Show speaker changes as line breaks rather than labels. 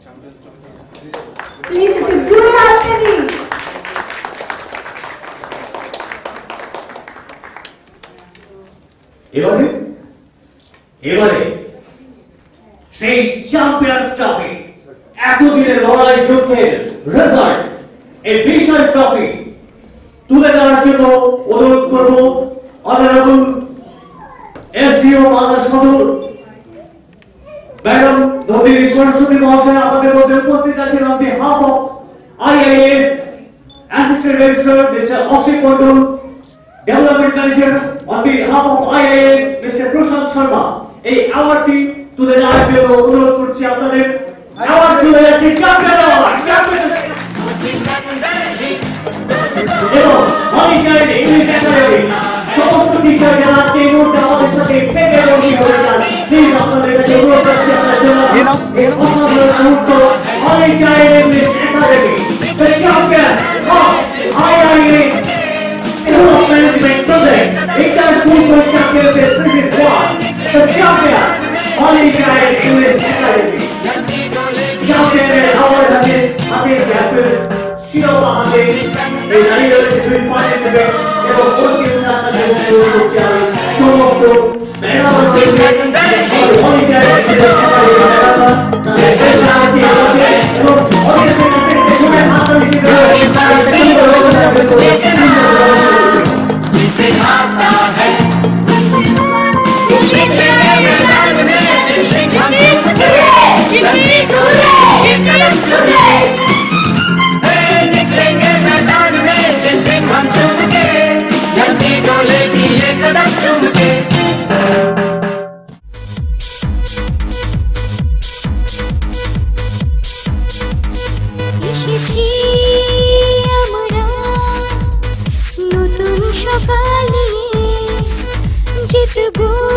Please, if you do have any.
এবারে সেই champions trophy এতদিনের লড়াই যুদ্ধের রেজাল্ট এই বিশাল ট্রফি তুলে দেওয়ার জন্য অনুরোধ করব অনারেবল এসডিও মালদা সদর ম্যাডাম নন্দিনী সরস্বতী মহাশয় আমাদের মধ্যে উপস্থিত আছেন on behalf of IIS assistant registrar mister Asit Mondal, development manager on behalf of IIS mister Prashant Sharma. এই অ্যাওয়ার্ডটি তুলে দেওয়ার জন্য অনুরোধ করছি আপনাদের। অ্যাওয়ার্ড তুলে যাচ্ছে চ্যাম্পিয়ন অ্যাওয়ার্ড, চ্যাম্পিয়ন এবং হলিচাইল্ড ইংলিশ একাডেমি সমস্ত বিষয় যারা আছে এই মুহূর্তে আমাদের সাথে থেকে বন্দী হয়ে যান। প্লিজ আপনাদের কাছে অনুরোধ করছি আপনারা চলে আসুন এই অসাধারণ মুহূর্ত। Holy Child English academy, the champion of IIS Management Projects, Inter-School Championship Season 1, the champion Holy Child English Academy. চ্যাম্পিয়নের অ্যাওয়ার্ড আছে হাতে চ্যাম্পিয়ন শিরোপা হাতে এই দাঁড়িয়ে রয়েছে দুই পার্টিসিপেন্ট এবং কোচিং তার সাথে অনুরোধ করছি আমি সমস্ত ম্যাডাম রয়েছে হলিচাইল্ড ইংলিশ একাডেমি ম্যাডাম তাদের বেতন আছে এবং অডিয়েন্সের কাছে পেছনে হাত দিয়েছে
এসেছি আমরা নতুন সকাল নিয়ে জিতবো।